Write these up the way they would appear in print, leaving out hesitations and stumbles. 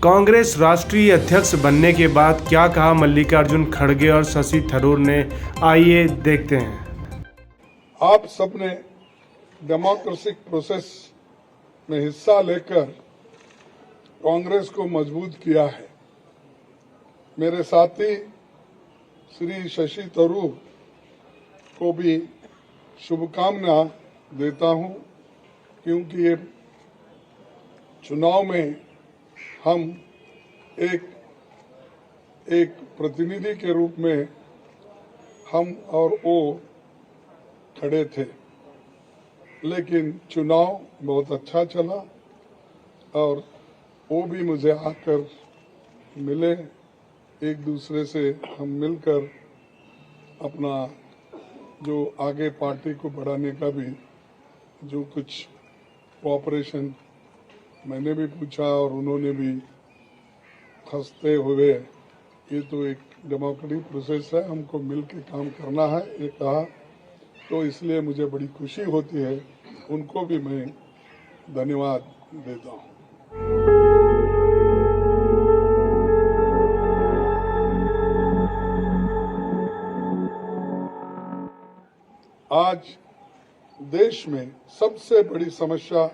कांग्रेस राष्ट्रीय अध्यक्ष बनने के बाद क्या कहा मल्लिकार्जुन खड़गे और शशि थरूर ने, आइए देखते हैं। आप सबने डेमोक्रेटिक प्रोसेस में हिस्सा लेकर कांग्रेस को मजबूत किया है। मेरे साथी श्री शशि थरूर को भी शुभकामना देता हूं, क्योंकि ये चुनाव में हम एक प्रतिनिधि के रूप में हम और वो खड़े थे, लेकिन चुनाव बहुत अच्छा चला और वो भी मुझे आकर मिले। एक दूसरे से हम मिलकर अपना जो आगे पार्टी को बढ़ाने का भी जो कुछ कोऑपरेशन मैंने भी पूछा और उन्होंने भी हंसते हुए, ये तो एक डेमोक्रेटिक प्रोसेस है, हमको मिल के काम करना है, ये कहा। तो इसलिए मुझे बड़ी खुशी होती है, उनको भी मैं धन्यवाद देता हूँ। आज देश में सबसे बड़ी समस्या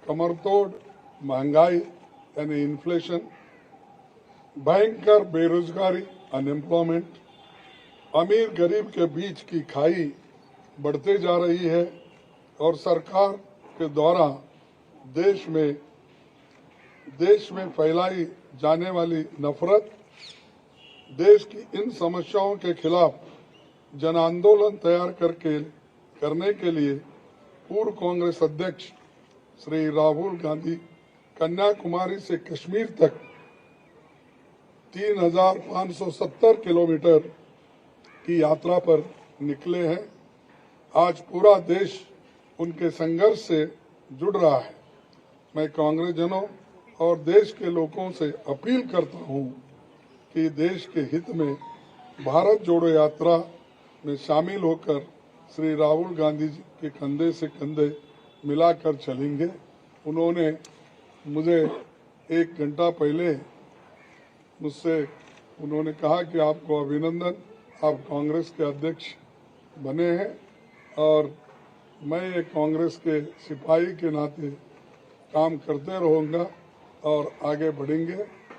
कमरतोड़ महंगाई यानी इन्फ्लेशन, भयंकर बेरोजगारी अनएम्प्लॉयमेंट, अमीर गरीब के बीच की खाई बढ़ते जा रही है और सरकार के द्वारा देश में फैलाई जाने वाली नफरत। देश की इन समस्याओं के खिलाफ जन आंदोलन तैयार करने के लिए पूर्व कांग्रेस अध्यक्ष श्री राहुल गांधी कन्याकुमारी से कश्मीर तक 3,570 किलोमीटर की यात्रा पर निकले हैं। आज पूरा देश उनके संघर्ष से जुड़ रहा है। मैं कांग्रेस जनों और देश के लोगों से अपील करता हूं कि देश के हित में भारत जोड़ो यात्रा में शामिल होकर श्री राहुल गांधी जी के कंधे से कंधे मिलाकर चलेंगे। उन्होंने मुझे 1 घंटा पहले मुझसे उन्होंने कहा कि आपको अभिनंदन, आप कांग्रेस के अध्यक्ष बने हैं और मैं एक कांग्रेस के सिपाही के नाते काम करते रहूँगा और आगे बढ़ेंगे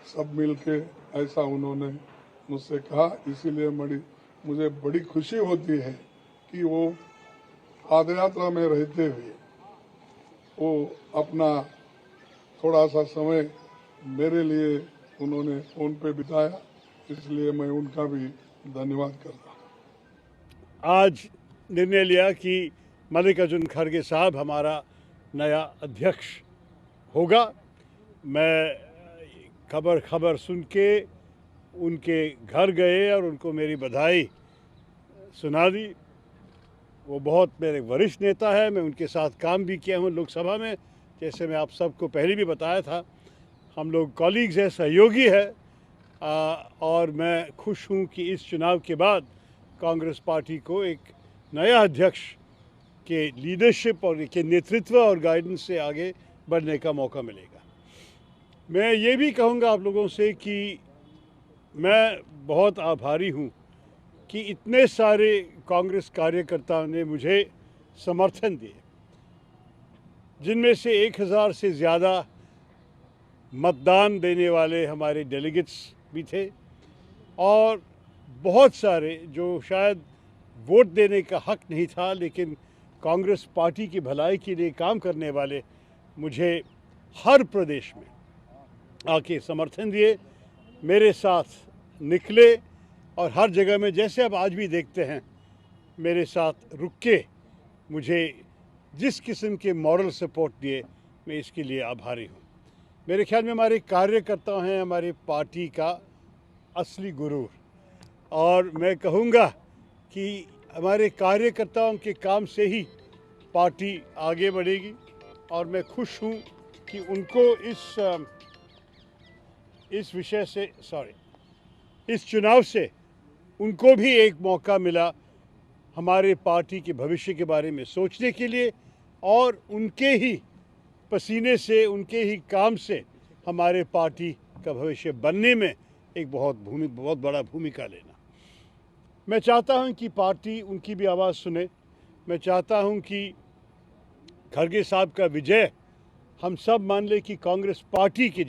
सब मिलके, ऐसा उन्होंने मुझसे कहा। इसीलिए मुझे बड़ी खुशी होती है कि वो पादयात्रा में रहते हुए वो अपना थोड़ा सा समय मेरे लिए उन्होंने फोन पे बिताया, इसलिए मैं उनका भी धन्यवाद करता हूँ। आज निर्णय लिया कि मल्लिकार्जुन खड़गे साहब हमारा नया अध्यक्ष होगा। मैं खबर सुन के उनके घर गए और उनको मेरी बधाई सुना दी। वो बहुत मेरे वरिष्ठ नेता है, मैं उनके साथ काम भी किया हूँ लोकसभा में, जैसे मैं आप सबको पहले भी बताया था। हम लोग कॉलीग्स हैं, सहयोगी है और मैं खुश हूँ कि इस चुनाव के बाद कांग्रेस पार्टी को एक नया अध्यक्ष के लीडरशिप और के नेतृत्व और गाइडेंस से आगे बढ़ने का मौका मिलेगा। मैं ये भी कहूँगा आप लोगों से कि मैं बहुत आभारी हूँ कि इतने सारे कांग्रेस कार्यकर्ताओं ने मुझे समर्थन दिए, जिनमें से 1000 से ज़्यादा मतदान देने वाले हमारे डेलीगेट्स भी थे और बहुत सारे जो शायद वोट देने का हक नहीं था, लेकिन कांग्रेस पार्टी की भलाई के लिए काम करने वाले मुझे हर प्रदेश में आके समर्थन दिए, मेरे साथ निकले और हर जगह में, जैसे आप आज भी देखते हैं, मेरे साथ रुक के मुझे जिस किस्म के मॉरल सपोर्ट दिए, मैं इसके लिए आभारी हूँ। मेरे ख्याल में हमारे कार्यकर्ता हैं हमारी पार्टी का असली गुरूर, और मैं कहूँगा कि हमारे कार्यकर्ताओं के काम से ही पार्टी आगे बढ़ेगी। और मैं खुश हूँ कि उनको इस चुनाव से उनको भी एक मौका मिला हमारे पार्टी के भविष्य के बारे में सोचने के लिए, और उनके ही पसीने से, उनके ही काम से हमारे पार्टी का भविष्य बनने में एक बहुत बड़ा भूमिका लेना। मैं चाहता हूं कि पार्टी उनकी भी आवाज़ सुने। मैं चाहता हूं कि खड़गे साहब का विजय हम सब मान ले कि कांग्रेस पार्टी की